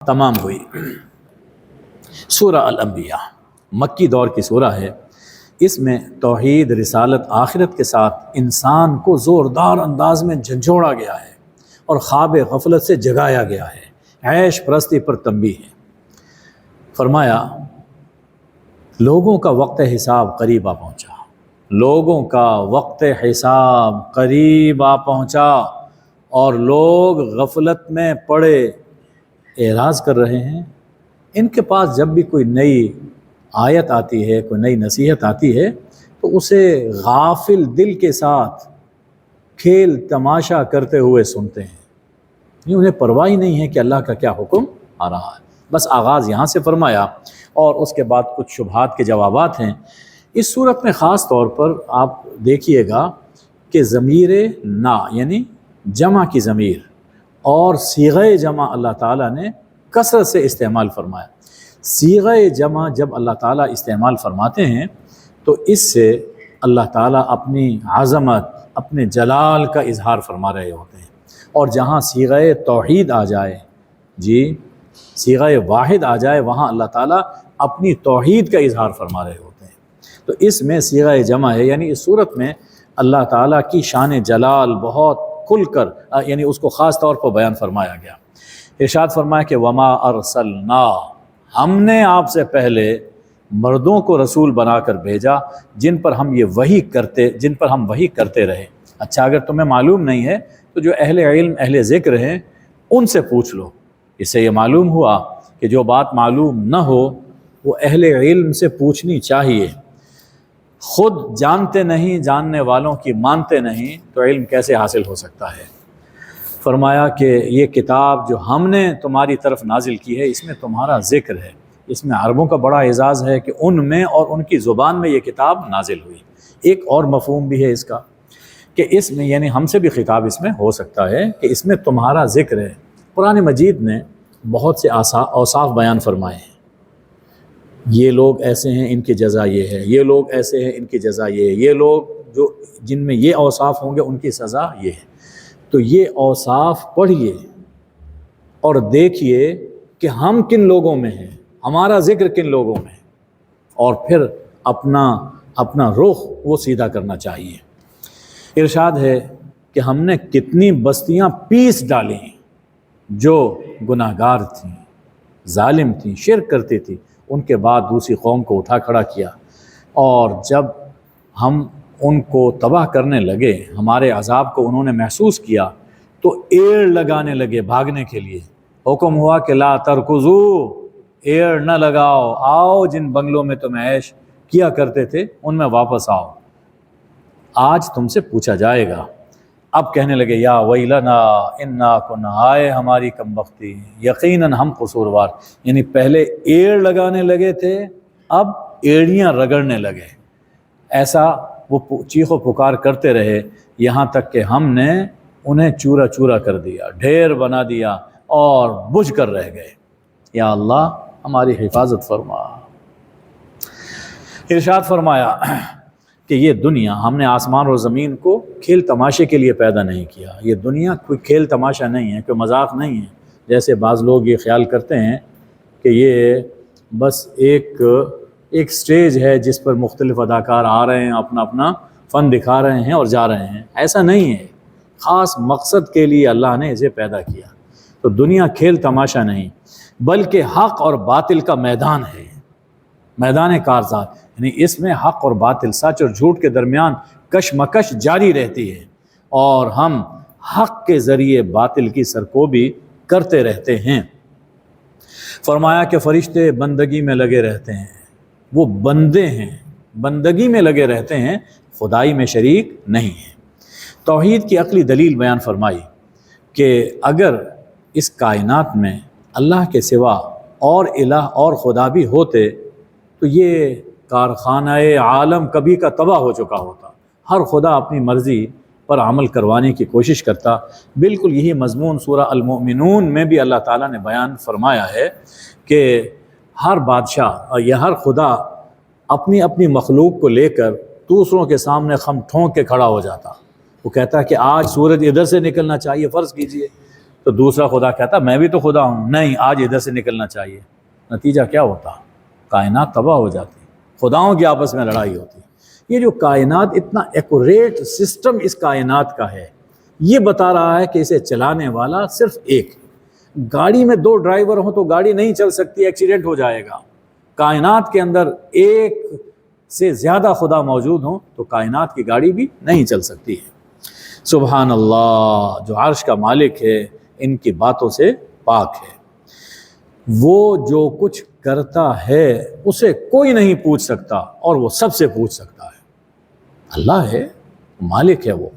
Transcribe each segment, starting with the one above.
تمام ہوئی۔ سورہ الانبیاء مکی دور کی سورہ ہے، اس میں توحید، رسالت، آخرت کے ساتھ انسان کو زوردار انداز میں جھنجھوڑا گیا ہے اور خواب غفلت سے جگایا گیا ہے، عیش پرستی پر تنبیہ ہے۔ فرمایا لوگوں کا وقت حساب قریب آ پہنچا، لوگوں کا وقت حساب قریب آ پہنچا اور لوگ غفلت میں پڑے اعراض کر رہے ہیں۔ ان کے پاس جب بھی کوئی نئی آیت آتی ہے، کوئی نئی نصیحت آتی ہے تو اسے غافل دل کے ساتھ کھیل تماشا کرتے ہوئے سنتے ہیں، انہیں پرواہ نہیں ہے کہ اللہ کا کیا حکم آ رہا ہے۔ بس آغاز یہاں سے فرمایا اور اس کے بعد کچھ شبہات کے جوابات ہیں۔ اس صورت میں خاص طور پر آپ دیکھیے گا کہ ضمیر نا یعنی جمع کی ضمیر اور صیغہ جمع اللہ تعالیٰ نے کثرت سے استعمال فرمایا۔ صیغہ جمع جب اللہ تعالیٰ استعمال فرماتے ہیں تو اس سے اللہ تعالیٰ اپنی عظمت، اپنے جلال کا اظہار فرما رہے ہوتے ہیں، اور جہاں صیغہ توحید آ جائے، جی صیغہ واحد آ جائے، وہاں اللہ تعالیٰ اپنی توحید کا اظہار فرما رہے ہوتے ہیں۔ تو اس میں صیغہ جمع ہے، یعنی اس صورت میں اللہ تعالیٰ کی شان جلال بہت کھل کر یعنی اس کو خاص طور پر بیان فرمایا گیا۔ ارشاد فرمایا کہ وما ارسلنا، ہم نے آپ سے پہلے مردوں کو رسول بنا کر بھیجا جن پر ہم وحی کرتے رہے۔ اچھا، اگر تمہیں معلوم نہیں ہے تو جو اہل علم، اہل ذکر ہیں، ان سے پوچھ لو۔ اس سے یہ معلوم ہوا کہ جو بات معلوم نہ ہو وہ اہل علم سے پوچھنی چاہیے۔ خود جانتے نہیں، جاننے والوں کی مانتے نہیں تو علم کیسے حاصل ہو سکتا ہے۔ فرمایا کہ یہ کتاب جو ہم نے تمہاری طرف نازل کی ہے، اس میں تمہارا ذکر ہے۔ اس میں عربوں کا بڑا اعزاز ہے کہ ان میں اور ان کی زبان میں یہ کتاب نازل ہوئی۔ ایک اور مفہوم بھی ہے اس کا کہ اس میں یعنی ہم سے بھی خطاب اس میں ہو سکتا ہے کہ اس میں تمہارا ذکر ہے۔ قرآن مجید نے بہت سے اوصاف بیان فرمائے ہیں، یہ لوگ ایسے ہیں، ان کی جزا یہ ہے، یہ لوگ ایسے ہیں، ان کی جزا یہ ہے، یہ لوگ جن میں یہ اوصاف ہوں گے ان کی سزا یہ ہے۔ تو یہ اوصاف پڑھیے اور دیکھیے کہ ہم کن لوگوں میں ہیں، ہمارا ذکر کن لوگوں میں ہے، اور پھر اپنا رخ وہ سیدھا کرنا چاہیے۔ ارشاد ہے کہ ہم نے کتنی بستیاں پیس ڈالیں جو گناہ گار تھیں، ظالم تھیں، شرک کرتی تھیں، ان کے بعد دوسری قوم کو اٹھا کھڑا کیا، اور جب ہم ان کو تباہ کرنے لگے، ہمارے عذاب کو انہوں نے محسوس کیا تو ایڑ لگانے لگے بھاگنے کے لیے۔ حکم ہوا کہ لا ترکضو، ایڑ نہ لگاؤ، آؤ جن بنگلوں میں تم عیش کیا کرتے تھے ان میں واپس آؤ، آج تم سے پوچھا جائے گا۔ اب کہنے لگے یا ویلنا انا کنا، آئے ہماری کم بختی، یقیناً ہم قصوروار، یعنی پہلے ایڑ لگانے لگے تھے، اب ایڑیاں رگڑنے لگے۔ ایسا وہ چیخ و پکار کرتے رہے یہاں تک کہ ہم نے انہیں چورا چورا کر دیا، ڈھیر بنا دیا اور بجھ کر رہ گئے۔ یا اللہ ہماری حفاظت فرما۔ ارشاد فرمایا کہ یہ دنیا ہم نے آسمان اور زمین کو کھیل تماشے کے لیے پیدا نہیں کیا۔ یہ دنیا کوئی کھیل تماشا نہیں ہے، کوئی مذاق نہیں ہے، جیسے بعض لوگ یہ خیال کرتے ہیں کہ یہ بس ایک سٹیج ہے جس پر مختلف اداکار آ رہے ہیں، اپنا اپنا فن دکھا رہے ہیں اور جا رہے ہیں۔ ایسا نہیں ہے، خاص مقصد کے لیے اللہ نے اسے پیدا کیا۔ تو دنیا کھیل تماشا نہیں بلکہ حق اور باطل کا میدان ہے، میدان کارزار، یعنی اس میں حق اور باطل، سچ اور جھوٹ کے درمیان کشمکش جاری رہتی ہے، اور ہم حق کے ذریعے باطل کی سرکوبی کرتے رہتے ہیں۔ فرمایا کہ فرشتے بندگی میں لگے رہتے ہیں، وہ بندے ہیں، بندگی میں لگے رہتے ہیں، خدائی میں شریک نہیں ہیں۔ توحید کی عقلی دلیل بیان فرمائی کہ اگر اس کائنات میں اللہ کے سوا اور الہ اور خدا بھی ہوتے تو یہ کارخانہ عالم کبھی کا تباہ ہو چکا ہوتا۔ ہر خدا اپنی مرضی پر عمل کروانے کی کوشش کرتا۔ بالکل یہی مضمون سورہ المؤمنون میں بھی اللہ تعالیٰ نے بیان فرمایا ہے کہ ہر بادشاہ یا ہر خدا اپنی اپنی مخلوق کو لے کر دوسروں کے سامنے خم ٹھونک کے کھڑا ہو جاتا۔ وہ کہتا ہے کہ آج سورج ادھر سے نکلنا چاہیے، فرض کیجئے تو دوسرا خدا کہتا میں بھی تو خدا ہوں، نہیں آج ادھر سے نکلنا چاہیے، نتیجہ کیا ہوتا؟ کائنات تباہ ہو جاتی، خداؤں کی آپس میں لڑائی ہوتی۔ یہ جو کائنات اتنا ایکوریٹ سسٹم اس کائنات کا ہے، یہ بتا رہا ہے کہ اسے چلانے والا صرف ایک ہے۔ گاڑی میں 2 ڈرائیور ہوں تو گاڑی نہیں چل سکتی، ایکسیڈنٹ ہو جائے گا۔ کائنات کے اندر ایک سے زیادہ خدا موجود ہوں تو کائنات کی گاڑی بھی نہیں چل سکتی ہے۔ سبحان اللہ، جو عرش کا مالک ہے ان کی باتوں سے پاک ہے۔ وہ جو کچھ کرتا ہے اسے کوئی نہیں پوچھ سکتا اور وہ سب سے پوچھ سکتا ہے۔ اللہ ہے، مالک ہے وہ۔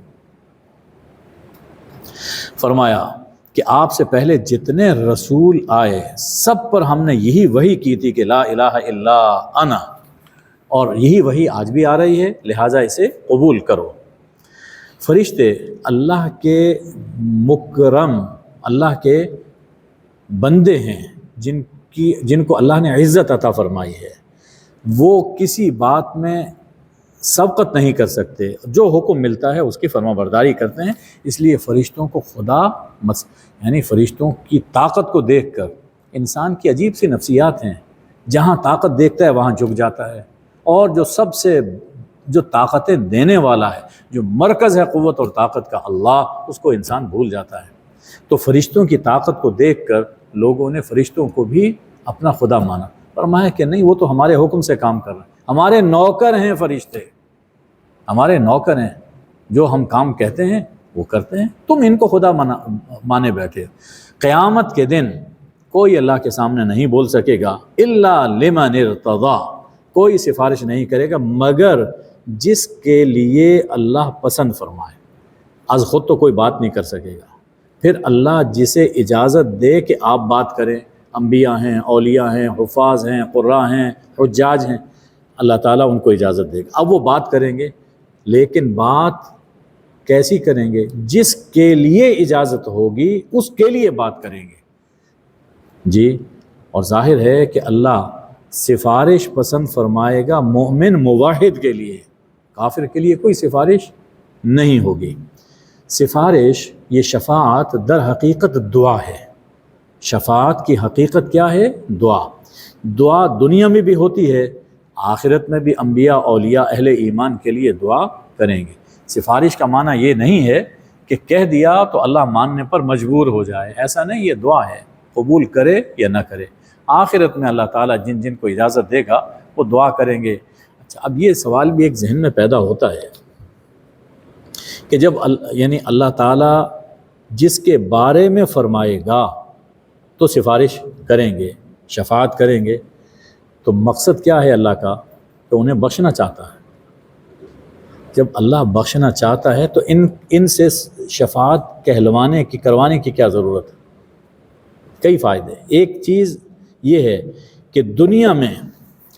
فرمایا کہ آپ سے پہلے جتنے رسول آئے سب پر ہم نے یہی وحی کی تھی کہ لا الہ الا انا، اور یہی وحی آج بھی آ رہی ہے، لہٰذا اسے قبول کرو۔ فرشتے اللہ کے مکرم، اللہ کے بندے ہیں جن کو اللہ نے عزت عطا فرمائی ہے۔ وہ کسی بات میں سبقت نہیں کر سکتے، جو حکم ملتا ہے اس کی فرما برداری کرتے ہیں۔ اس لیے فرشتوں کو خدا یعنی فرشتوں کی طاقت کو دیکھ کر انسان کی عجیب سی نفسیات ہیں، جہاں طاقت دیکھتا ہے وہاں جھک جاتا ہے، اور جو سب سے جو طاقتیں دینے والا ہے، جو مرکز ہے قوت اور طاقت کا، اللہ، اس کو انسان بھول جاتا ہے۔ تو فرشتوں کی طاقت کو دیکھ کر لوگوں نے فرشتوں کو بھی اپنا خدا مانا، فرمایا کہ نہیں، وہ تو ہمارے حکم سے کام کر رہے ہیں، ہمارے نوکر ہیں فرشتے، ہمارے نوکر ہیں، جو ہم کام کہتے ہیں وہ کرتے ہیں، تم ان کو خدا مانے بیٹھے۔ قیامت کے دن کوئی اللہ کے سامنے نہیں بول سکے گا الا لمن ارتضی، کوئی سفارش نہیں کرے گا مگر جس کے لیے اللہ پسند فرمائے۔ از خود تو کوئی بات نہیں کر سکے گا، پھر اللہ جسے اجازت دے کہ آپ بات کریں، انبیاء ہیں، اولیاء ہیں، حفاظ ہیں، قراء ہیں، حجاج ہیں، اللہ تعالیٰ ان کو اجازت دے گا، اب وہ بات کریں گے، لیکن بات کیسی کریں گے؟ جس کے لیے اجازت ہوگی اس کے لیے بات کریں گے جی۔ اور ظاہر ہے کہ اللہ سفارش پسند فرمائے گا مومن موحد کے لیے، کافر کے لیے کوئی سفارش نہیں ہوگی۔ سفارش، یہ شفاعت در حقیقت دعا ہے۔ شفاعت کی حقیقت کیا ہے؟ دعا۔ دعا دنیا میں بھی ہوتی ہے، آخرت میں بھی انبیاء، اولیاء، اہل ایمان کے لیے دعا کریں گے۔ سفارش کا معنی یہ نہیں ہے کہ کہہ دیا تو اللہ ماننے پر مجبور ہو جائے، ایسا نہیں، یہ دعا ہے، قبول کرے یا نہ کرے۔ آخرت میں اللہ تعالیٰ جن جن کو اجازت دے گا وہ دعا کریں گے۔ اچھا، اب یہ سوال بھی ایک ذہن میں پیدا ہوتا ہے کہ جب یعنی اللہ تعالیٰ جس کے بارے میں فرمائے گا تو سفارش کریں گے، شفاعت کریں گے، تو مقصد کیا ہے اللہ کا؟ کہ انہیں بخشنا چاہتا ہے۔ جب اللہ بخشنا چاہتا ہے تو ان سے شفاعت کروانے کی کیا ضرورت ہے؟ کئی فائدے۔ ایک چیز یہ ہے کہ دنیا میں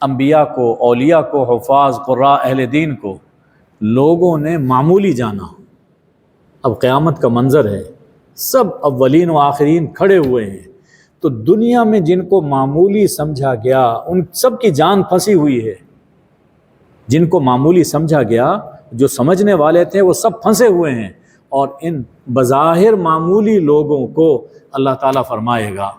انبیاء کو، اولیاء کو، حفاظ، قراء، اہل دین کو لوگوں نے معمولی جانا۔ اب قیامت کا منظر ہے، سب اولین و آخرین کھڑے ہوئے ہیں، تو دنیا میں جن کو معمولی سمجھا گیا ان سب کی جان پھنسی ہوئی ہے۔ جن کو معمولی سمجھا گیا، جو سمجھنے والے تھے، وہ سب پھنسے ہوئے ہیں، اور ان بظاہر معمولی لوگوں کو اللہ تعالیٰ فرمائے گا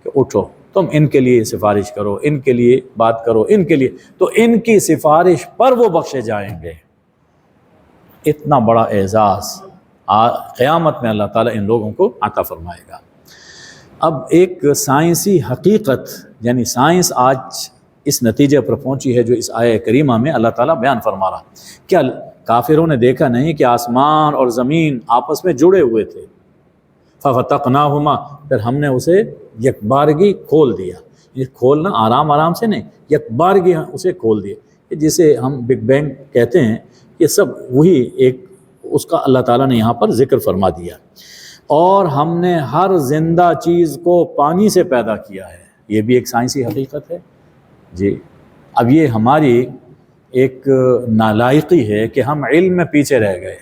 کہ اٹھو، تم ان کے لیے سفارش کرو، ان کے لیے بات کرو، ان کے لیے، تو ان کی سفارش پر وہ بخشے جائیں گے۔ اتنا بڑا اعزاز قیامت میں اللہ تعالیٰ ان لوگوں کو عطا فرمائے گا۔ اب ایک سائنسی حقیقت، یعنی سائنس آج اس نتیجے پر پہنچی ہے جو اس آیہ کریمہ میں اللہ تعالیٰ بیان فرما رہا۔ کیا کافروں نے دیکھا نہیں کہ آسمان اور زمین آپس میں جڑے ہوئے تھے؟ فَفَتَقْنَاهُمَا، پھر ہم نے اسے یکبارگی کھول دیا۔ یہ کھولنا آرام آرام سے نہیں، یکبارگی اسے کھول دیا، جسے ہم بگ بینگ کہتے ہیں۔ یہ سب وہی ایک اس کا اللہ تعالیٰ نے یہاں پر ذکر فرما دیا۔ اور ہم نے ہر زندہ چیز کو پانی سے پیدا کیا ہے، یہ بھی ایک سائنسی حقیقت ہے جی۔ اب یہ ہماری ایک نالائقی ہے کہ ہم علم میں پیچھے رہ گئے،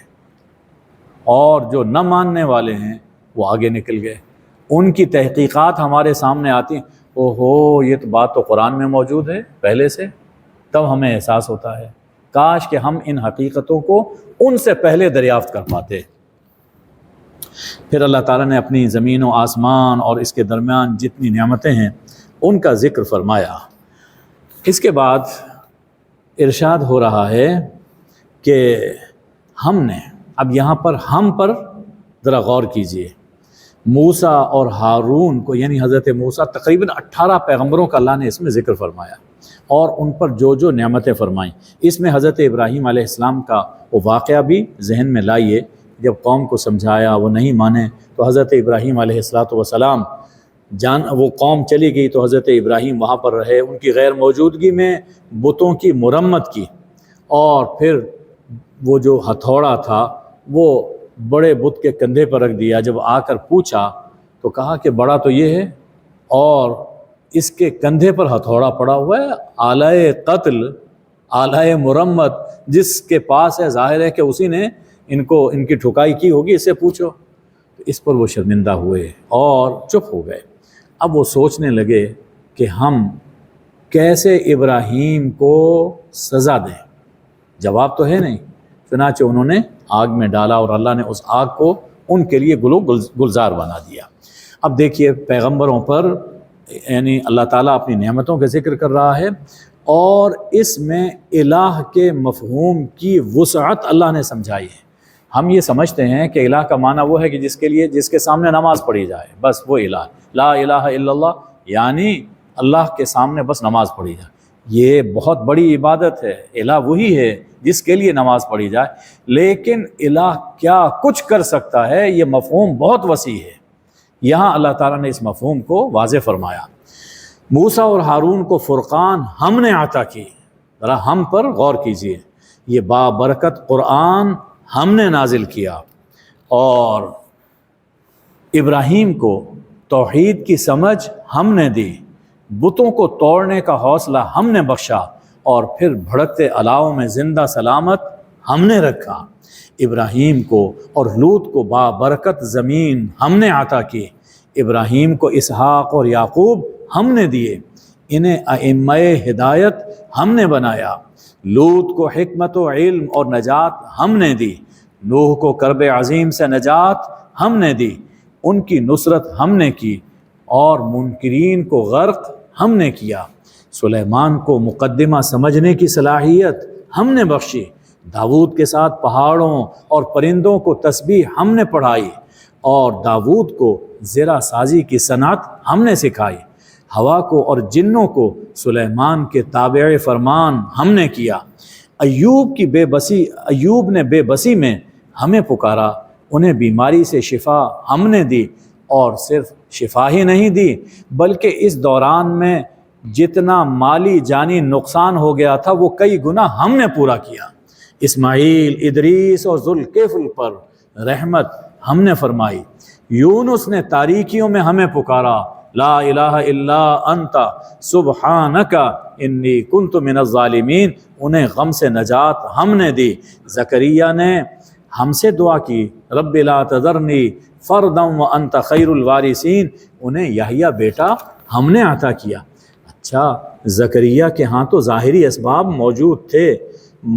اور جو نہ ماننے والے ہیں وہ آگے نکل گئے۔ ان کی تحقیقات ہمارے سامنے آتی ہیں، اوہو یہ تو بات تو قرآن میں موجود ہے پہلے سے، تب ہمیں احساس ہوتا ہے۔ کاش کہ ہم ان حقیقتوں کو ان سے پہلے دریافت کر پاتے۔ پھر اللہ تعالیٰ نے اپنی زمین و آسمان اور اس کے درمیان جتنی نعمتیں ہیں ان کا ذکر فرمایا۔ اس کے بعد ارشاد ہو رہا ہے کہ ہم نے، اب یہاں پر ہم پر ذرا غور کیجئے، موسیٰ اور ہارون کو، یعنی حضرت موسیٰ، تقریباً 18 پیغمبروں کا اللہ نے اس میں ذکر فرمایا اور ان پر جو جو نعمتیں فرمائیں۔ اس میں حضرت ابراہیم علیہ السلام کا وہ واقعہ بھی ذہن میں لائیے، جب قوم کو سمجھایا وہ نہیں مانے تو حضرت ابراہیم علیہ السلام وہ قوم چلی گئی تو حضرت ابراہیم وہاں پر رہے، ان کی غیر موجودگی میں بتوں کی مرمت کی، اور پھر وہ جو ہتھوڑا تھا وہ بڑے بت کے کندھے پر رکھ دیا۔ جب آ کر پوچھا تو کہا کہ بڑا تو یہ ہے اور اس کے کندھے پر ہتھوڑا پڑا ہوا ہے، آلۂ قتل، آلۂ مرمت جس کے پاس ہے، ظاہر ہے کہ اسی نے ان کی ٹھکائی کی ہوگی، اس سے پوچھو۔ اس پر وہ شرمندہ ہوئے اور چپ ہو گئے۔ اب وہ سوچنے لگے کہ ہم کیسے ابراہیم کو سزا دیں، جواب تو ہے نہیں۔ چنانچہ انہوں نے آگ میں ڈالا اور اللہ نے اس آگ کو ان کے لیے گلزار بنا دیا۔ اب دیکھیے پیغمبروں پر یعنی اللہ تعالیٰ اپنی نعمتوں کا ذکر کر رہا ہے، اور اس میں الہ کے مفہوم کی وسعت اللہ نے سمجھائی ہے۔ ہم یہ سمجھتے ہیں کہ الہ کا معنی وہ ہے کہ جس کے سامنے نماز پڑھی جائے، بس وہ الہ، لا الہ الا اللہ، یعنی اللہ کے سامنے بس نماز پڑھی جائے۔ یہ بہت بڑی عبادت ہے، الہ وہی ہے جس کے لیے نماز پڑھی جائے، لیکن الہ کیا کچھ کر سکتا ہے، یہ مفہوم بہت وسیع ہے۔ یہاں اللہ تعالیٰ نے اس مفہوم کو واضح فرمایا۔ موسیٰ اور ہارون کو فرقان ہم نے عطا کی، ذرا ہم پر غور کیجئے، یہ بابرکت قرآن ہم نے نازل کیا، اور ابراہیم کو توحید کی سمجھ ہم نے دی، بتوں کو توڑنے کا حوصلہ ہم نے بخشا، اور پھر بھڑکتے الاؤ میں زندہ سلامت ہم نے رکھا۔ ابراہیم کو اور لوط کو بابرکت زمین ہم نے عطا کی، ابراہیم کو اسحاق اور یعقوب ہم نے دیے، انہیں ائمہ ہدایت ہم نے بنایا۔ لوط کو حکمت و علم اور نجات ہم نے دی، نوح کو کرب عظیم سے نجات ہم نے دی، ان کی نصرت ہم نے کی، اور منکرین کو غرق ہم نے کیا۔ سلیمان کو مقدمہ سمجھنے کی صلاحیت ہم نے بخشی، داؤد کے ساتھ پہاڑوں اور پرندوں کو تسبیح ہم نے پڑھائی، اور داؤد کو زرہ سازی کی صنعت ہم نے سکھائی۔ ہوا کو اور جنوں کو سلیمان کے تابع فرمان ہم نے کیا۔ ایوب نے بے بسی میں ہمیں پکارا، انہیں بیماری سے شفا ہم نے دی، اور صرف شفا ہی نہیں دی بلکہ اس دوران میں جتنا مالی جانی نقصان ہو گیا تھا وہ کئی گنا ہم نے پورا کیا۔ اسماعیل، ادریس اور ذوالکفل پر رحمت ہم نے فرمائی۔ یونس نے تاریکیوں میں ہمیں پکارا، لا الہ الا انت سبحانک انی کنت من الظالمین، انہیں غم سے نجات ہم نے دی۔ زکریا نے ہم سے دعا کی، رب لا تذرنی فردا وانت خیر الوارثین، انہیں یحییٰ بیٹا ہم نے عطا کیا۔ اچھا، زکریا کے ہاں تو ظاہری اسباب موجود تھے،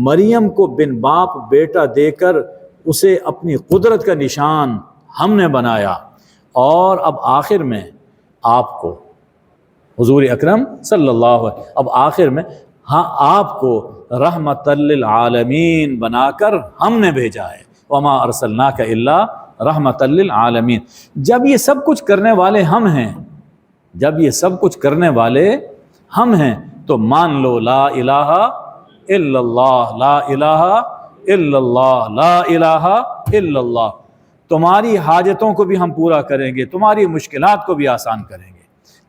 مریم کو بن باپ بیٹا دے کر اسے اپنی قدرت کا نشان ہم نے بنایا، اور اب آخر میں آپ کو حضور اکرم صلی اللہ علیہ وسلم، اب آخر میں آپ کو رحمت للعالمین بنا کر ہم نے بھیجا ہے، وما ارسلناک الا رحمت للعالمین۔ جب یہ سب کچھ کرنے والے ہم ہیں، جب یہ سب کچھ کرنے والے ہم ہیں تو مان لو لا الہ الا اللہ، لا الہ الا اللہ، لا الہ الا اللہ۔ تمہاری حاجتوں کو بھی ہم پورا کریں گے، تمہاری مشکلات کو بھی آسان کریں گے۔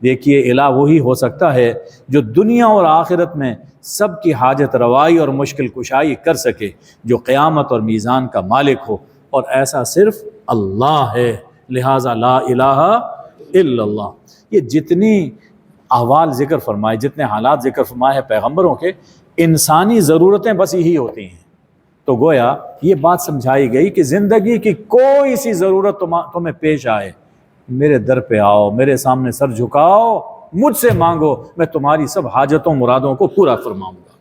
دیکھیے الہ وہی ہو سکتا ہے جو دنیا اور آخرت میں سب کی حاجت روائی اور مشکل کشائی کر سکے، جو قیامت اور میزان کا مالک ہو، اور ایسا صرف اللہ ہے، لہٰذا لا الہ الا اللہ۔ یہ جتنی احوال ذکر فرمائے، جتنے حالات ذکر فرمائے ہیں پیغمبروں کے، انسانی ضرورتیں بس یہی ہوتی ہیں۔ تو گویا یہ بات سمجھائی گئی کہ زندگی کی کوئی سی ضرورت تمہیں پیش آئے، میرے در پہ آؤ، میرے سامنے سر جھکاؤ، مجھ سے مانگو، میں تمہاری سب حاجتوں مرادوں کو پورا فرماؤں گا۔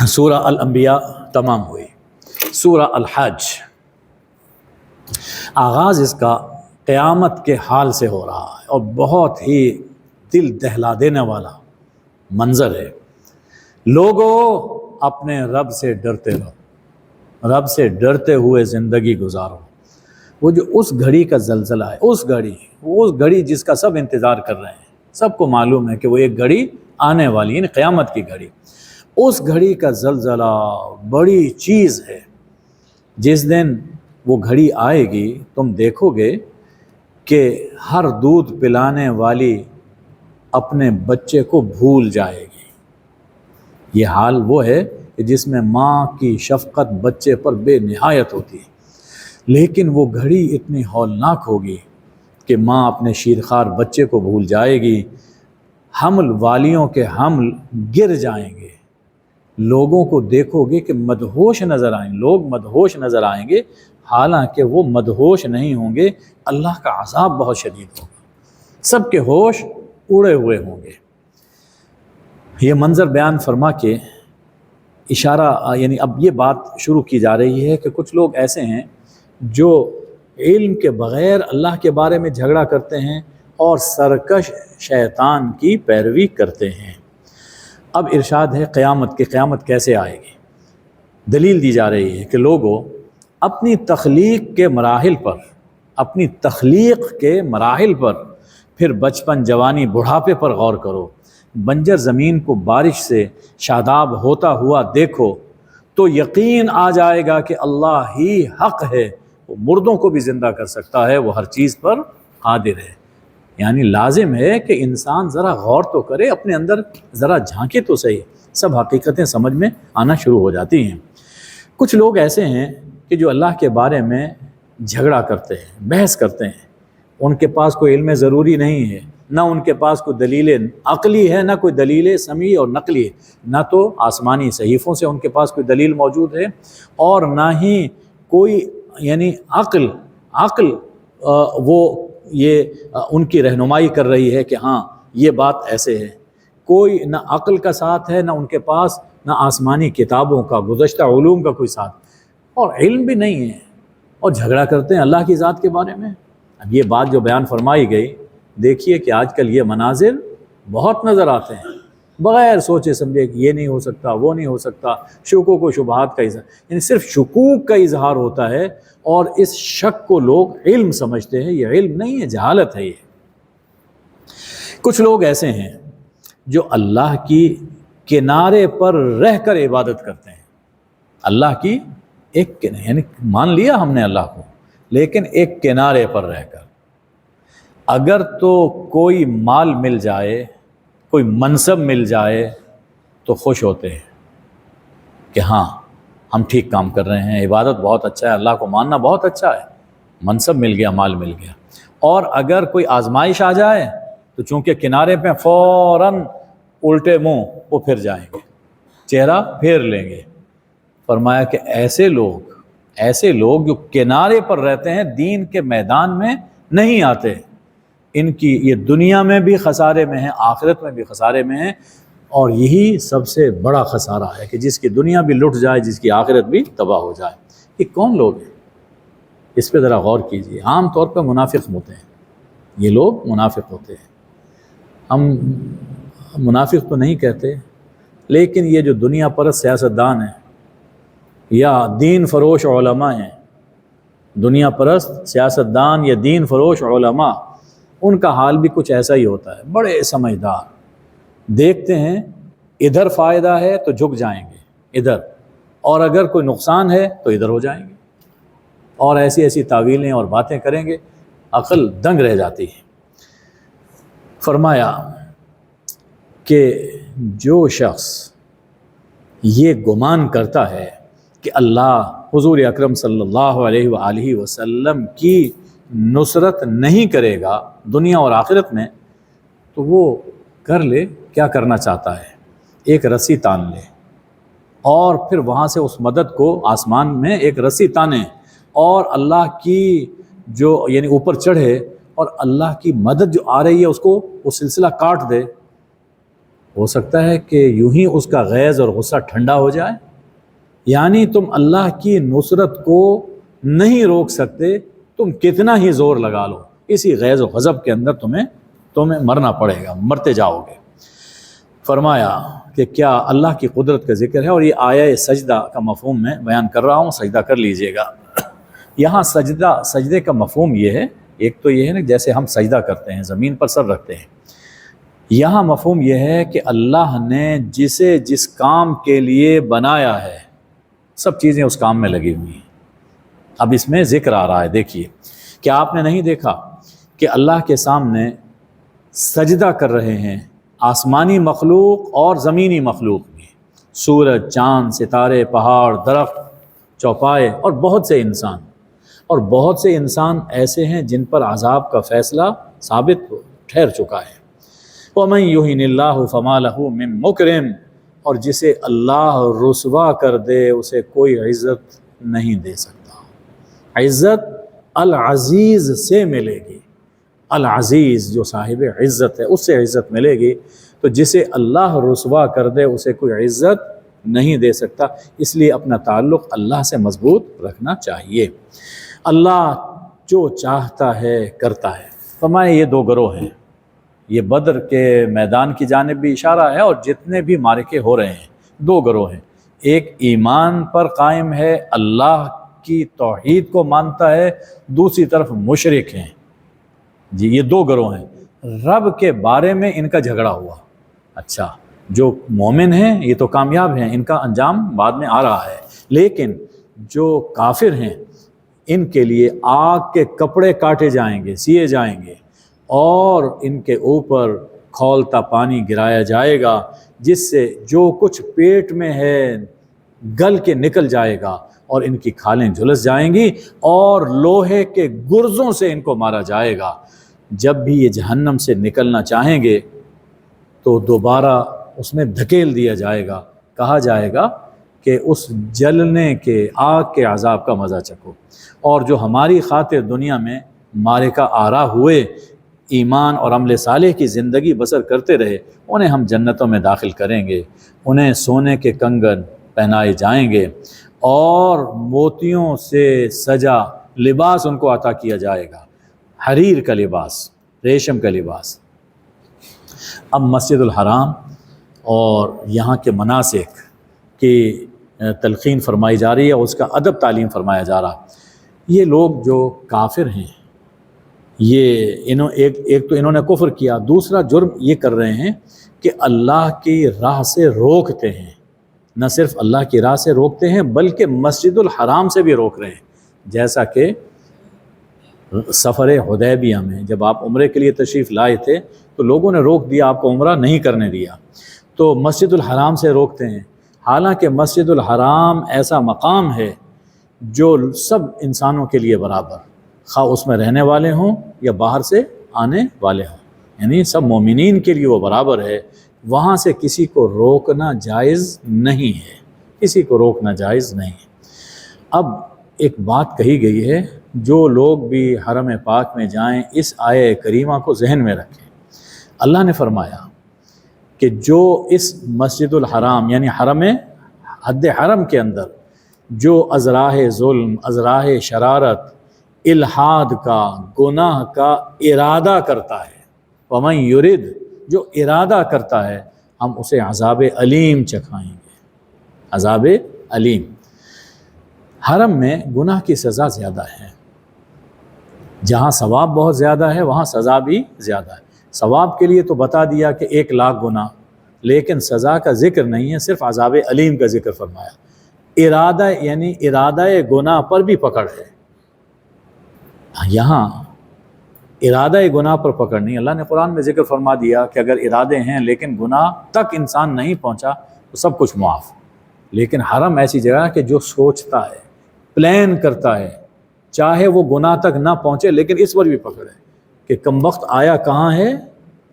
سورہ الانبیاء تمام ہوئی۔ سورہ الحج آغاز اس کا قیامت کے حال سے ہو رہا ہے اور بہت ہی دل دہلا دینے والا منظر ہے۔ لوگوں اپنے رب سے ڈرتے رہو، رب سے ڈرتے ہوئے زندگی گزارو۔ وہ جو اس گھڑی کا زلزلہ ہے، اس گھڑی جس کا سب انتظار کر رہے ہیں، سب کو معلوم ہے کہ وہ ایک گھڑی آنے والی ہے، قیامت کی گھڑی۔ اس گھڑی کا زلزلہ بڑی چیز ہے۔ جس دن وہ گھڑی آئے گی تم دیکھو گے کہ ہر دودھ پلانے والی اپنے بچے کو بھول جائے گی۔ یہ حال وہ ہے کہ جس میں ماں کی شفقت بچے پر بے نہایت ہوتی ہے، لیکن وہ گھڑی اتنی ہولناک ہوگی کہ ماں اپنے شیرخوار بچے کو بھول جائے گی، حمل والیوں کے حمل گر جائیں گے، لوگوں کو دیکھو گے کہ مدہوش نظر آئیں، لوگ مدہوش نظر آئیں گے، حالانکہ وہ مدہوش نہیں ہوں گے، اللہ کا عذاب بہت شدید ہوگا، سب کے ہوش اڑے ہوئے ہوں گے۔ یہ منظر بیان فرما کے اشارہ، یعنی اب یہ بات شروع کی جا رہی ہے کہ کچھ لوگ ایسے ہیں جو علم کے بغیر اللہ کے بارے میں جھگڑا کرتے ہیں اور سرکش شیطان کی پیروی کرتے ہیں۔ اب ارشاد ہے قیامت کی، قیامت کیسے آئے گی؟ دلیل دی جا رہی ہے کہ لوگوں اپنی تخلیق کے مراحل پر پھر بچپن، جوانی، بڑھاپے پر غور کرو۔ بنجر زمین کو بارش سے شاداب ہوتا ہوا دیکھو تو یقین آ جائے گا کہ اللہ ہی حق ہے، وہ مردوں کو بھی زندہ کر سکتا ہے، وہ ہر چیز پر قادر ہے۔ یعنی لازم ہے کہ انسان ذرا غور تو کرے، اپنے اندر ذرا جھانکے تو صحیح، سب حقیقتیں سمجھ میں آنا شروع ہو جاتی ہیں۔ کچھ لوگ ایسے ہیں کہ جو اللہ کے بارے میں جھگڑا کرتے ہیں، بحث کرتے ہیں، ان کے پاس کوئی علم ضروری نہیں ہے، نہ ان کے پاس کوئی دلیل عقلی ہے، نہ کوئی دلیل سمعی اور نقلی ہے، نہ تو آسمانی صحیفوں سے ان کے پاس کوئی دلیل موجود ہے، اور نہ ہی کوئی یعنی عقل وہ یہ ان کی رہنمائی کر رہی ہے کہ ہاں یہ بات ایسے ہے۔ کوئی نہ عقل کا ساتھ ہے، نہ ان کے پاس نہ آسمانی کتابوں کا، گزشتہ علوم کا کوئی ساتھ، اور علم بھی نہیں ہے، اور جھگڑا کرتے ہیں اللہ کی ذات کے بارے میں۔ اب یہ بات جو بیان فرمائی گئی، دیکھیے کہ آج کل یہ مناظر بہت نظر آتے ہیں، بغیر سوچے سمجھے کہ یہ نہیں ہو سکتا، وہ نہیں ہو سکتا، شکوک و شبہات کا اظہار، یعنی صرف شکوک کا اظہار ہوتا ہے، اور اس شک کو لوگ علم سمجھتے ہیں۔ یہ علم نہیں ہے، جہالت ہے۔ یہ کچھ لوگ ایسے ہیں جو اللہ کی کنارے پر رہ کر عبادت کرتے ہیں، اللہ کی ایک یعنی مان لیا ہم نے اللہ کو، لیکن ایک کنارے پر رہ کر۔ اگر تو کوئی مال مل جائے، کوئی منصب مل جائے تو خوش ہوتے ہیں کہ ہاں ہم ٹھیک کام کر رہے ہیں، عبادت بہت اچھا ہے، اللہ کو ماننا بہت اچھا ہے، منصب مل گیا، مال مل گیا۔ اور اگر کوئی آزمائش آ جائے تو چونکہ کنارے پہ فوراً الٹے منہ وہ پھر جائیں گے، چہرہ پھیر لیں گے۔ فرمایا کہ ایسے لوگ جو کنارے پر رہتے ہیں، دین کے میدان میں نہیں آتے، ان کی یہ دنیا میں بھی خسارے میں ہیں، آخرت میں بھی خسارے میں ہیں، اور یہی سب سے بڑا خسارہ ہے کہ جس کی دنیا بھی لٹ جائے، جس کی آخرت بھی تباہ ہو جائے۔ یہ کون لوگ ہیں؟ اس پہ ذرا غور کیجیے۔ عام طور پہ منافق ہوتے ہیں، یہ لوگ منافق ہوتے ہیں۔ ہم منافق تو نہیں کہتے، لیکن یہ جو دنیا پرست سیاستدان ہیں یا دین فروش علماء ہیں، دنیا پرست سیاستدان یا دین فروش علماء، ان کا حال بھی کچھ ایسا ہی ہوتا ہے۔ بڑے سمجھدار، دیکھتے ہیں ادھر فائدہ ہے تو جھک جائیں گے ادھر، اور اگر کوئی نقصان ہے تو ادھر ہو جائیں گے، اور ایسی تعویلیں اور باتیں کریں گے، عقل دنگ رہ جاتی ہے۔ فرمایا کہ جو شخص یہ گمان کرتا ہے کہ اللہ حضور اکرم صلی اللہ علیہ وآلہ وسلم کی نصرت نہیں کرے گا دنیا اور آخرت میں، تو وہ کر لے کیا کرنا چاہتا ہے، ایک رسی تان لے، اور پھر وہاں سے اس مدد کو آسمان میں ایک رسی تانے، اور اللہ کی جو یعنی اوپر چڑھے، اور اللہ کی مدد جو آ رہی ہے اس کو وہ سلسلہ کاٹ دے۔ ہو سکتا ہے کہ یوں ہی اس کا غیظ اور غصہ ٹھنڈا ہو جائے، یعنی تم اللہ کی نصرت کو نہیں روک سکتے، تم کتنا ہی زور لگا لو، اسی غیظ و غضب کے اندر تمہیں مرنا پڑے گا، مرتے جاؤ گے۔ فرمایا کہ کیا اللہ کی قدرت کا ذکر ہے، اور یہ آیہ سجدہ کا مفہوم میں بیان کر رہا ہوں، سجدہ کر لیجئے گا۔ یہاں سجدے کا مفہوم یہ ہے، ایک تو یہ ہے نا جیسے ہم سجدہ کرتے ہیں، زمین پر سر رکھتے ہیں، یہاں مفہوم یہ ہے کہ اللہ نے جسے جس کام کے لیے بنایا ہے سب چیزیں اس کام میں لگی ہوئی ہیں۔ اب اس میں ذکر آ رہا ہے، دیکھیے کیا آپ نے نہیں دیکھا کہ اللہ کے سامنے سجدہ کر رہے ہیں آسمانی مخلوق اور زمینی مخلوق بھی، سورج، چاند، ستارے، پہاڑ، درخت، چوپائے، اور بہت سے انسان، اور بہت سے انسان ایسے ہیں جن پر عذاب کا فیصلہ ثابت ٹھہر چکا ہے۔ وَمَن يُهِنِ اللَّهُ فَمَا لَهُ مِن مُكْرِمٍ، اور جسے اللہ رسوا کر دے اسے کوئی عزت نہیں دے سکتا۔ عزت العزیز سے ملے گی، العزیز جو صاحب عزت ہے اس سے عزت ملے گی، تو جسے اللہ رسوا کر دے اسے کوئی عزت نہیں دے سکتا۔ اس لیے اپنا تعلق اللہ سے مضبوط رکھنا چاہیے۔ اللہ جو چاہتا ہے کرتا ہے۔ فرمایا یہ دو گروہ ہیں، یہ بدر کے میدان کی جانب بھی اشارہ ہے، اور جتنے بھی معرکے ہو رہے ہیں دو گروہ ہیں، ایک ایمان پر قائم ہے، اللہ کی توحید کو مانتا ہے، دوسری طرف مشرک ہیں۔ جی یہ دو گروہ ہیں، رب کے بارے میں ان کا جھگڑا ہوا۔ اچھا جو مومن ہیں یہ تو کامیاب ہیں، ان کا انجام بعد میں آ رہا ہے، لیکن جو کافر ہیں ان کے لیے آگ کے کپڑے کاٹے جائیں گے، سیے جائیں گے، اور ان کے اوپر کھولتا پانی گرایا جائے گا، جس سے جو کچھ پیٹ میں ہے گل کے نکل جائے گا، اور ان کی کھالیں جھلس جائیں گی، اور لوہے کے گرزوں سے ان کو مارا جائے گا۔ جب بھی یہ جہنم سے نکلنا چاہیں گے تو دوبارہ اس میں دھکیل دیا جائے گا، کہا جائے گا کہ اس جلنے کے آگ کے عذاب کا مزہ چکھو۔ اور جو ہماری خاطر دنیا میں معرکہ آرا ہوئے، ایمان اور عمل صالح کی زندگی بسر کرتے رہے، انہیں ہم جنتوں میں داخل کریں گے، انہیں سونے کے کنگن پہنائے جائیں گے، اور موتیوں سے سجا لباس ان کو عطا کیا جائے گا، حریر کا لباس، ریشم کا لباس۔ اب مسجد الحرام اور یہاں کے مناسک کی تلقین فرمائی جا رہی ہے، اور اس کا ادب تعلیم فرمایا جا رہا۔ یہ لوگ جو کافر ہیں، یہ ایک تو انہوں نے کفر کیا، دوسرا جرم یہ کر رہے ہیں کہ اللہ کی راہ سے روکتے ہیں، نہ صرف اللہ کی راہ سے روکتے ہیں بلکہ مسجد الحرام سے بھی روک رہے ہیں۔ جیسا کہ سفر حدیبیہ میں جب آپ عمرے کے لیے تشریف لائے تھے تو لوگوں نے روک دیا، آپ کو عمرہ نہیں کرنے دیا، تو مسجد الحرام سے روکتے ہیں۔ حالانکہ مسجد الحرام ایسا مقام ہے جو سب انسانوں کے لیے برابر، خواہ اس میں رہنے والے ہوں یا باہر سے آنے والے ہوں، یعنی سب مومنین کے لیے وہ برابر ہے، وہاں سے کسی کو روکنا جائز نہیں ہے، کسی کو روکنا جائز نہیں ہے۔ اب ایک بات کہی گئی ہے، جو لوگ بھی حرم پاک میں جائیں اس آیہ کریمہ کو ذہن میں رکھیں۔ اللہ نے فرمایا کہ جو اس مسجد الحرام یعنی حد حرم کے اندر جو ازراہ ظلم، ازراہ شرارت، الحاد کا، گناہ کا ارادہ کرتا ہے، وَمَن يُرِد، جو ارادہ کرتا ہے، ہم اسے عذاب علیم چکھائیں گے، عذاب علیم۔ حرم میں گناہ کی سزا زیادہ ہے، جہاں ثواب بہت زیادہ ہے وہاں سزا بھی زیادہ ہے۔ ثواب کے لیے تو بتا دیا کہ 1,00,000 گناہ، لیکن سزا کا ذکر نہیں ہے، صرف عذاب علیم کا ذکر فرمایا۔ ارادہ یعنی ارادہ گناہ پر بھی پکڑ ہے، یہاں ارادہ گناہ پر پکڑ نہیں۔ اللہ نے قرآن میں ذکر فرما دیا کہ اگر ارادے ہیں لیکن گناہ تک انسان نہیں پہنچا تو سب کچھ معاف۔ لیکن حرم ایسی جگہ ہے کہ جو سوچتا ہے، پلان کرتا ہے، چاہے وہ گناہ تک نہ پہنچے لیکن اس پر بھی پکڑ ہے کہ کم وقت آیا کہاں ہے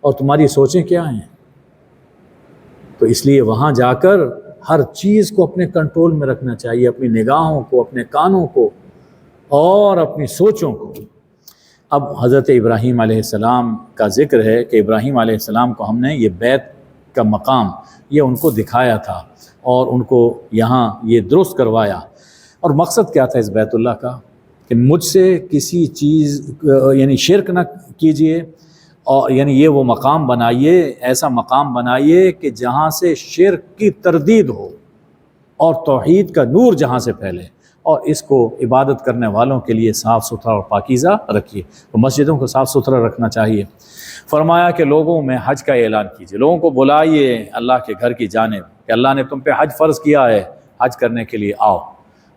اور تمہاری سوچیں کیا ہیں۔ تو اس لیے وہاں جا کر ہر چیز کو اپنے کنٹرول میں رکھنا چاہیے، اپنی نگاہوں کو، اپنے کانوں کو اور اپنی سوچوں کو۔ اب حضرت ابراہیم علیہ السلام کا ذکر ہے کہ ابراہیم علیہ السلام کو ہم نے یہ بیت کا مقام یہ ان کو دکھایا تھا، اور ان کو یہاں یہ درست کروایا۔ اور مقصد کیا تھا اس بیت اللہ کا؟ کہ مجھ سے کسی چیز یعنی شرک نہ کیجئے، اور یعنی یہ وہ مقام بنائیے، ایسا مقام بنائیے کہ جہاں سے شرک کی تردید ہو اور توحید کا نور جہاں سے پھیلے، اور اس کو عبادت کرنے والوں کے لیے صاف ستھرا اور پاکیزہ رکھیے۔ تو مسجدوں کو صاف ستھرا رکھنا چاہیے۔ فرمایا کہ لوگوں میں حج کا اعلان کیجیے، لوگوں کو بلائیے اللہ کے گھر کی جانب کہ اللہ نے تم پہ حج فرض کیا ہے، حج کرنے کے لیے آؤ۔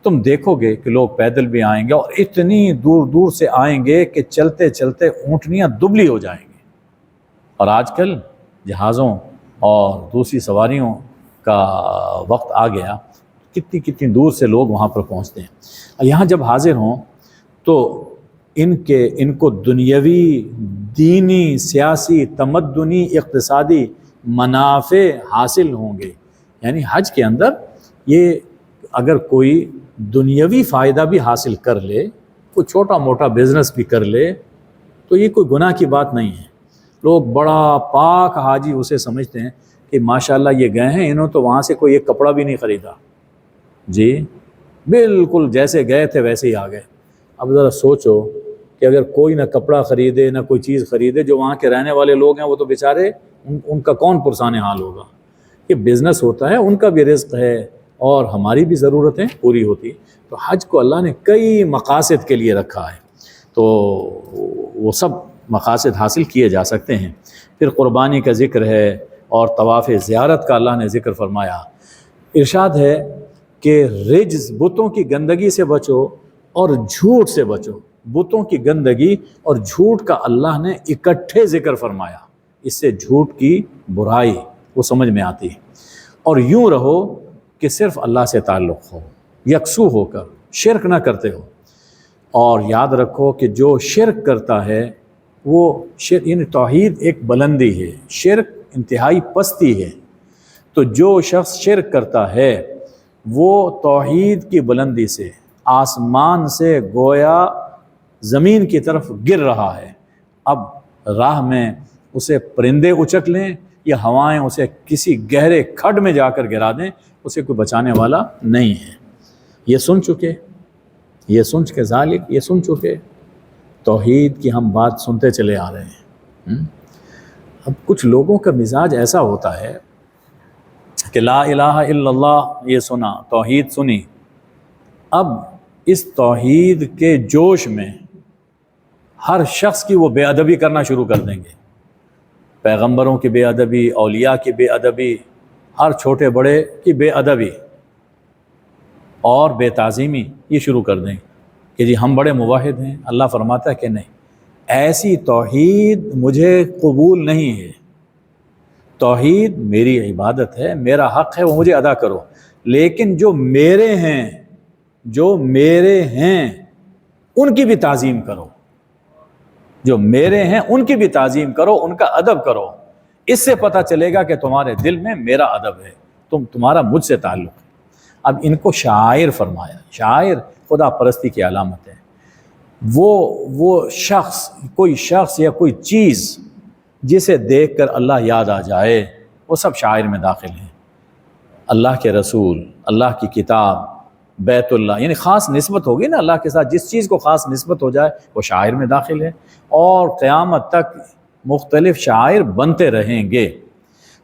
تم دیکھو گے کہ لوگ پیدل بھی آئیں گے، اور اتنی دور دور سے آئیں گے کہ چلتے چلتے اونٹنیاں دبلی ہو جائیں گی۔ اور آج کل جہازوں اور دوسری سواریوں کا وقت آ گیا، کتنی دور سے لوگ وہاں پر پہنچتے ہیں۔ یہاں جب حاضر ہوں تو ان کو دنیاوی، دینی، سیاسی، تمدنی، اقتصادی منافع حاصل ہوں گے۔ یعنی حج کے اندر یہ اگر کوئی دنیاوی فائدہ بھی حاصل کر لے، کوئی چھوٹا موٹا بزنس بھی کر لے، تو یہ کوئی گناہ کی بات نہیں ہے۔ لوگ بڑا پاک حاجی اسے سمجھتے ہیں کہ ماشاءاللہ یہ گئے ہیں، انہوں تو وہاں سے کوئی ایک کپڑا بھی نہیں خریدا، جی بالکل جیسے گئے تھے ویسے ہی آ گئے۔ اب ذرا سوچو کہ اگر کوئی نہ کپڑا خریدے نہ کوئی چیز خریدے، جو وہاں کے رہنے والے لوگ ہیں وہ تو بیچارے ان کا کون پرسان حال ہوگا؟ یہ بزنس ہوتا ہے، ان کا بھی رزق ہے اور ہماری بھی ضرورتیں پوری ہوتی۔ تو حج کو اللہ نے کئی مقاصد کے لیے رکھا ہے، تو وہ سب مقاصد حاصل کیے جا سکتے ہیں۔ پھر قربانی کا ذکر ہے اور طواف زیارت کا اللہ نے ذکر فرمایا۔ ارشاد ہے کہ رجز، بتوں کی گندگی سے بچو اور جھوٹ سے بچو۔ بتوں کی گندگی اور جھوٹ کا اللہ نے اکٹھے ذکر فرمایا، اس سے جھوٹ کی برائی وہ سمجھ میں آتی ہے۔ اور یوں رہو کہ صرف اللہ سے تعلق ہو، یکسو ہو کر شرک نہ کرتے ہو۔ اور یاد رکھو کہ جو شرک کرتا ہے وہ شرک، یعنی توحید ایک بلندی ہے، شرک انتہائی پستی ہے۔ تو جو شخص شرک کرتا ہے وہ توحید کی بلندی سے، آسمان سے گویا زمین کی طرف گر رہا ہے۔ اب راہ میں اسے پرندے اچک لیں یا ہوائیں اسے کسی گہرے کھڈ میں جا کر گرا دیں، اسے کوئی بچانے والا نہیں ہے۔ یہ سن چکے، یہ سن چکے ذالک، یہ سن چکے توحید کی ہم بات سنتے چلے آ رہے ہیں۔ اب کچھ لوگوں کا مزاج ایسا ہوتا ہے کہ لا الہ الا اللہ یہ سنا، توحید سنی، اب اس توحید کے جوش میں ہر شخص کی وہ بے ادبی کرنا شروع کر دیں گے، پیغمبروں کی بے ادبی، اولیاء کی بے ادبی، ہر چھوٹے بڑے کی بے ادبی اور بے تعظیمی یہ شروع کر دیں کہ جی ہم بڑے موحد ہیں۔ اللہ فرماتا ہے کہ نہیں، ایسی توحید مجھے قبول نہیں ہے۔ توحید میری عبادت ہے، میرا حق ہے، وہ مجھے ادا کرو، لیکن جو میرے ہیں ان کی بھی تعظیم کرو، جو میرے ہیں ان کی بھی تعظیم کرو، ان کا ادب کرو۔ اس سے پتہ چلے گا کہ تمہارے دل میں میرا ادب ہے، تمہارا مجھ سے تعلق ہے۔ اب ان کو شاعر فرمایا۔ شاعر خدا پرستی کی علامت ہے۔ وہ شخص، کوئی شخص یا کوئی چیز جسے دیکھ کر اللہ یاد آ جائے، وہ سب شاعر میں داخل ہیں۔ اللہ کے رسول، اللہ کی کتاب، بیت اللہ، یعنی خاص نسبت ہوگی نا اللہ کے ساتھ، جس چیز کو خاص نسبت ہو جائے وہ شاعر میں داخل ہے، اور قیامت تک مختلف شاعر بنتے رہیں گے۔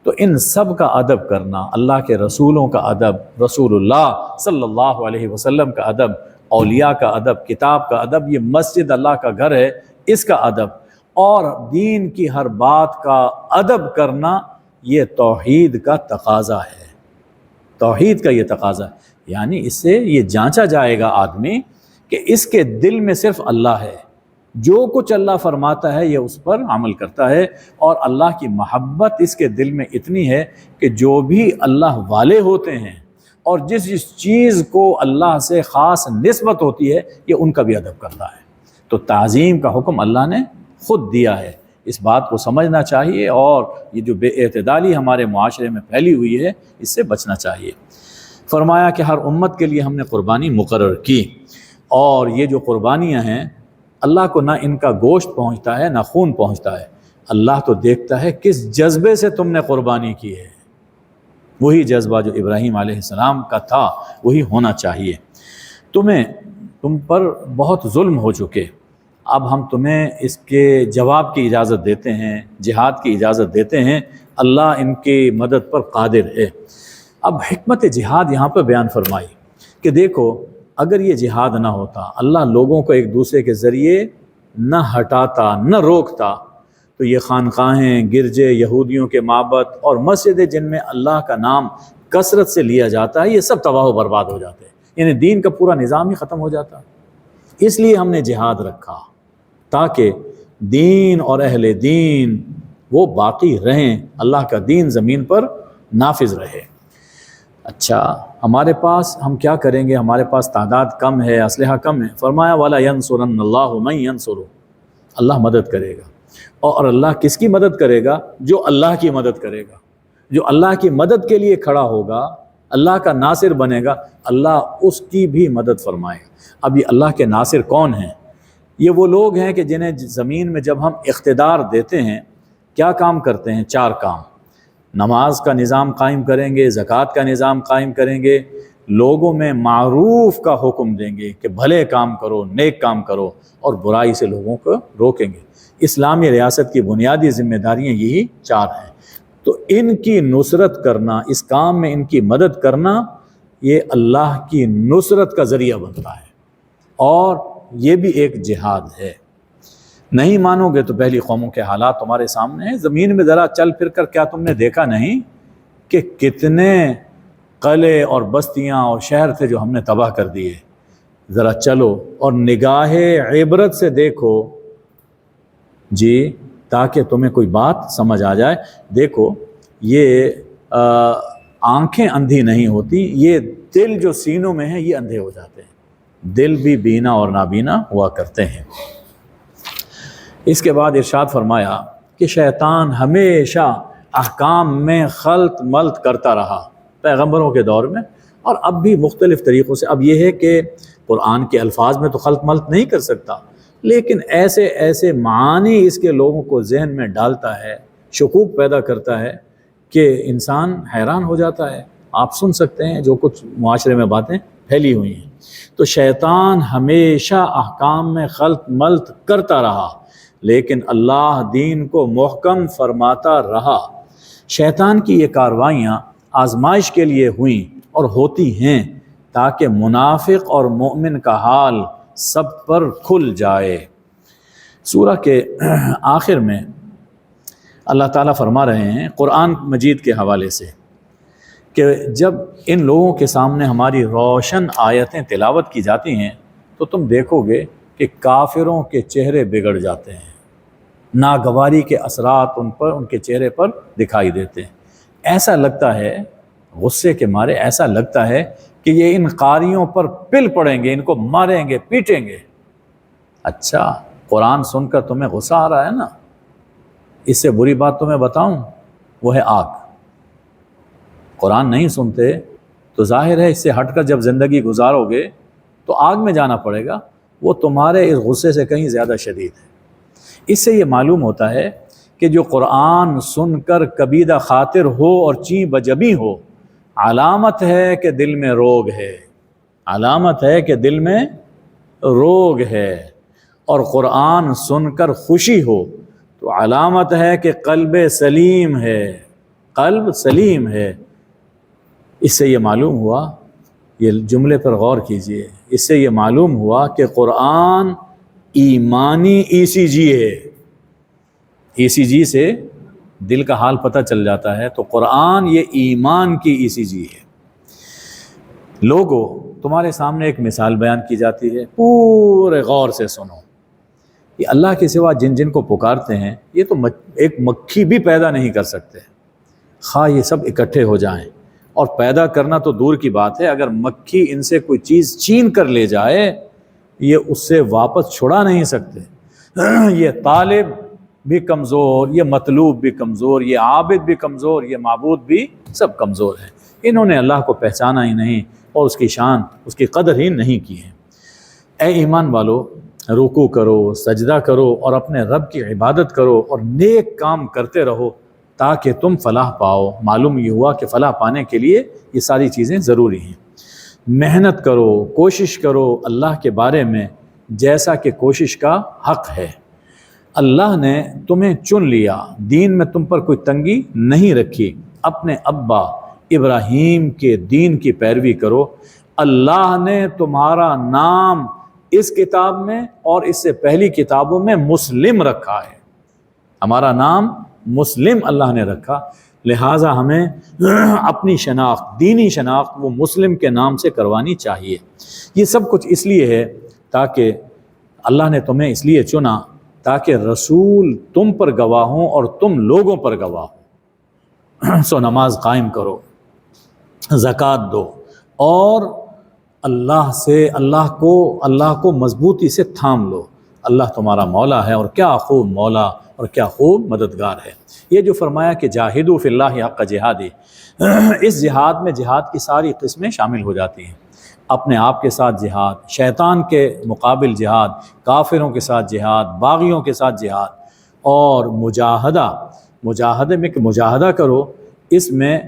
تو ان سب کا ادب کرنا، اللہ کے رسولوں کا ادب، رسول اللہ صلی اللہ علیہ وسلم کا ادب، اولیاء کا ادب، کتاب کا ادب، یہ مسجد اللہ کا گھر ہے اس کا ادب، اور دین کی ہر بات کا ادب کرنا، یہ توحید کا تقاضا ہے۔ توحید کا یہ تقاضا ہے، یعنی اس سے یہ جانچا جائے گا آدمی کہ اس کے دل میں صرف اللہ ہے، جو کچھ اللہ فرماتا ہے یہ اس پر عمل کرتا ہے، اور اللہ کی محبت اس کے دل میں اتنی ہے کہ جو بھی اللہ والے ہوتے ہیں اور جس چیز کو اللہ سے خاص نسبت ہوتی ہے یہ ان کا بھی ادب کرتا ہے۔ تو تعظیم کا حکم اللہ نے خود دیا ہے، اس بات کو سمجھنا چاہیے، اور یہ جو بے اعتدالی ہمارے معاشرے میں پھیلی ہوئی ہے اس سے بچنا چاہیے۔ فرمایا کہ ہر امت کے لیے ہم نے قربانی مقرر کی، اور یہ جو قربانیاں ہیں اللہ کو نہ ان کا گوشت پہنچتا ہے نہ خون پہنچتا ہے، اللہ تو دیکھتا ہے کس جذبے سے تم نے قربانی کی ہے۔ وہی جذبہ جو ابراہیم علیہ السلام کا تھا وہی ہونا چاہیے۔ تم پر بہت ظلم ہو چکے، اب ہم تمہیں اس کے جواب کی اجازت دیتے ہیں، جہاد کی اجازت دیتے ہیں، اللہ ان کی مدد پر قادر ہے۔ اب حکمت جہاد یہاں پر بیان فرمائی کہ دیکھو اگر یہ جہاد نہ ہوتا، اللہ لوگوں کو ایک دوسرے کے ذریعے نہ ہٹاتا نہ روکتا، تو یہ خانقاہیں، گرجے، یہودیوں کے معبد اور مسجدیں جن میں اللہ کا نام کثرت سے لیا جاتا ہے، یہ سب تباہ و برباد ہو جاتے ہیں، یعنی دین کا پورا نظام ہی ختم ہو جاتا۔ اس لیے ہم نے جہاد رکھا تاکہ دین اور اہل دین وہ باقی رہیں، اللہ کا دین زمین پر نافذ رہے۔ اچھا ہمارے پاس ہم کیا کریں گے؟ ہمارے پاس تعداد کم ہے، اسلحہ کم ہے، فرمایا وَلَا يَنْصُرَنَّ اللَّهُ مَن يَنْصُرُهُ، اللہ مدد کرے گا۔ اور اللہ کس کی مدد کرے گا؟ جو اللہ کی مدد کرے گا، جو اللہ کی مدد کے لیے کھڑا ہوگا، اللہ کا ناصر بنے گا، اللہ اس کی بھی مدد فرمائے گا۔ اب یہ اللہ کے ناصر کون ہیں؟ یہ وہ لوگ ہیں کہ جنہیں زمین میں جب ہم اقتدار دیتے ہیں کیا کام کرتے ہیں؟ 4 کام۔ نماز کا نظام قائم کریں گے، زکوٰۃ کا نظام قائم کریں گے، لوگوں میں معروف کا حکم دیں گے کہ بھلے کام کرو، نیک کام کرو، اور برائی سے لوگوں کو روکیں گے۔ اسلامی ریاست کی بنیادی ذمہ داریاں یہی 4 ہیں۔ تو ان کی نصرت کرنا، اس کام میں ان کی مدد کرنا، یہ اللہ کی نصرت کا ذریعہ بنتا ہے، اور یہ بھی ایک جہاد ہے۔ نہیں مانو گے تو پہلی قوموں کے حالات تمہارے سامنے ہیں۔ زمین میں ذرا چل پھر کر کیا تم نے دیکھا نہیں کہ کتنے قلعے اور بستیاں اور شہر تھے جو ہم نے تباہ کر دیے؟ ذرا چلو اور نگاہ عبرت سے دیکھو جی، تاکہ تمہیں کوئی بات سمجھ آ جائے۔ دیکھو یہ آنکھیں اندھی نہیں ہوتی، یہ دل جو سینوں میں ہیں یہ اندھے ہو جاتے ہیں، دل بھی بینا اور نابینا ہوا کرتے ہیں۔ اس کے بعد ارشاد فرمایا کہ شیطان ہمیشہ احکام میں خلط ملط کرتا رہا پیغمبروں کے دور میں، اور اب بھی مختلف طریقوں سے۔ اب یہ ہے کہ قرآن کے الفاظ میں تو خلط ملط نہیں کر سکتا، لیکن ایسے ایسے معانی اس کے لوگوں کو ذہن میں ڈالتا ہے، شکوک پیدا کرتا ہے کہ انسان حیران ہو جاتا ہے۔ آپ سن سکتے ہیں جو کچھ معاشرے میں باتیں پھیلی ہوئی ہیں۔ تو شیطان ہمیشہ احکام میں خلط ملط کرتا رہا، لیکن اللہ دین کو محکم فرماتا رہا۔ شیطان کی یہ کاروائیاں آزمائش کے لیے ہوئیں اور ہوتی ہیں تاکہ منافق اور مومن کا حال سب پر کھل جائے۔ سورہ کے آخر میں اللہ تعالیٰ فرما رہے ہیں قرآن مجید کے حوالے سے کہ جب ان لوگوں کے سامنے ہماری روشن آیتیں تلاوت کی جاتی ہیں تو تم دیکھو گے کہ کافروں کے چہرے بگڑ جاتے ہیں، ناگواری کے اثرات ان کے چہرے پر دکھائی دیتے ہیں۔ ایسا لگتا ہے، غصے کے مارے ایسا لگتا ہے کہ یہ ان قاریوں پر پل پڑیں گے، ان کو ماریں گے، پیٹیں گے۔ اچھا قرآن سن کر تمہیں غصہ آ رہا ہے نا، اس سے بری بات تمہیں بتاؤں، وہ ہے آگ۔ قرآن نہیں سنتے تو ظاہر ہے اس سے ہٹ کر جب زندگی گزارو گے تو آگ میں جانا پڑے گا، وہ تمہارے اس غصے سے کہیں زیادہ شدید ہے۔ اس سے یہ معلوم ہوتا ہے کہ جو قرآن سن کر کبیدہ خاطر ہو اور چیں بجبی ہو، علامت ہے کہ دل میں روگ ہے، علامت ہے کہ دل میں روگ ہے۔ اور قرآن سن کر خوشی ہو تو علامت ہے کہ قلب سلیم ہے، قلب سلیم ہے۔ اس سے یہ معلوم ہوا، یہ جملے پر غور کیجئے، اس سے یہ معلوم ہوا کہ قرآن ایمانی ECG ہے۔ ECG سے دل کا حال پتہ چل جاتا ہے، تو قرآن یہ ایمان کی ECG ہے۔ لوگوں تمہارے سامنے ایک مثال بیان کی جاتی ہے، پورے غور سے سنو۔ یہ اللہ کے سوا جن جن کو پکارتے ہیں یہ تو ایک مکھی بھی پیدا نہیں کر سکتے، خواہ یہ سب اکٹھے ہو جائیں، اور پیدا کرنا تو دور کی بات ہے، اگر مکھی ان سے کوئی چیز چھین کر لے جائے یہ اس سے واپس چھڑا نہیں سکتے۔ یہ طالب بھی کمزور، یہ مطلوب بھی کمزور، یہ عابد بھی کمزور، یہ معبود بھی، سب کمزور ہیں۔ انہوں نے اللہ کو پہچانا ہی نہیں اور اس کی شان، اس کی قدر ہی نہیں کی ہے۔ اے ایمان والو، رکوع کرو، سجدہ کرو اور اپنے رب کی عبادت کرو اور نیک کام کرتے رہو، تاکہ تم فلاح پاؤ۔ معلوم یہ ہوا کہ فلاح پانے کے لیے یہ ساری چیزیں ضروری ہیں۔ محنت کرو، کوشش کرو اللہ کے بارے میں جیسا کہ کوشش کا حق ہے۔ اللہ نے تمہیں چن لیا، دین میں تم پر کوئی تنگی نہیں رکھی۔ اپنے ابا ابراہیم کے دین کی پیروی کرو۔ اللہ نے تمہارا نام اس کتاب میں اور اس سے پہلی کتابوں میں مسلم رکھا ہے۔ ہمارا نام مسلم اللہ نے رکھا، لہٰذا ہمیں اپنی شناخت، دینی شناخت وہ مسلم کے نام سے کروانی چاہیے۔ یہ سب کچھ اس لیے ہے تاکہ اللہ نے تمہیں اس لیے چنا تاکہ رسول تم پر گواہ ہوں اور تم لوگوں پر گواہ ہوں۔ سو نماز قائم کرو، زکوٰۃ دو، اور اللہ کو مضبوطی سے تھام لو۔ اللہ تمہارا مولا ہے، اور کیا خوب مولا اور کیا خوب مددگار ہے۔ یہ جو فرمایا کہ جاہدوا فی اللہ حق جہادہ، اس جہاد میں جہاد کی ساری قسمیں شامل ہو جاتی ہیں۔ اپنے آپ کے ساتھ جہاد، شیطان کے مقابل جہاد، کافروں کے ساتھ جہاد، باغیوں کے ساتھ جہاد، اور مجاہدے میں کہ مجاہدہ کرو، اس میں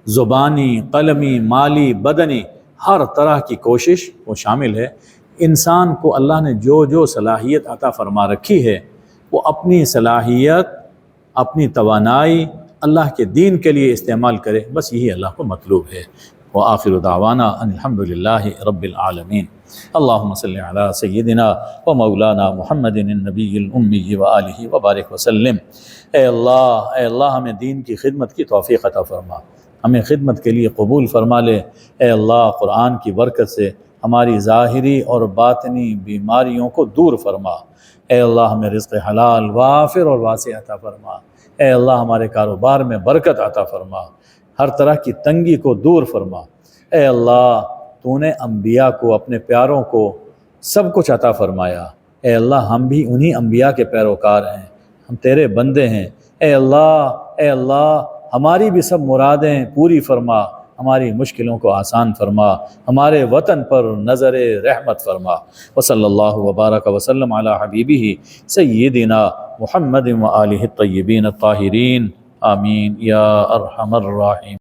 زبانی، قلمی، مالی، بدنی ہر طرح کی کوشش وہ شامل ہے۔ انسان کو اللہ نے جو صلاحیت عطا فرما رکھی ہے، وہ اپنی صلاحیت، اپنی توانائی اللہ کے دین کے لیے استعمال کرے، بس یہی اللہ کو مطلوب ہے۔ وآخر دعوانا ان الحمد للہ رب العالمین۔ اللہم صلی علی سیدنا و مولانا محمد النبی الامی وآلہ وبارک وسلم۔ اے اللہ ہمیں دین کی خدمت کی توفیق عطا فرما، ہمیں خدمت کے لیے قبول فرما لے۔ اے اللہ قرآن کی برکت سے ہماری ظاہری اور باطنی بیماریوں کو دور فرما۔ اے اللہ ہمیں رزق حلال وافر اور واسع عطا فرما۔ اے اللہ ہمارے کاروبار میں برکت عطا فرما، ہر طرح کی تنگی کو دور فرما۔ اے اللہ تو نے انبیاء کو، اپنے پیاروں کو سب کچھ عطا فرمایا۔ اے اللہ ہم بھی انہی انبیاء کے پیروکار ہیں، ہم تیرے بندے ہیں۔ اے اللہ ہماری بھی سب مرادیں پوری فرما، ہماری مشکلوں کو آسان فرما، ہمارے وطن پر نظر رحمت فرما۔ وصلی اللہ وبارک وسلم علی حبیبہ سیدنا محمد و آلہ الطیبین الطاہرین، آمین یا ارحم الراحمین۔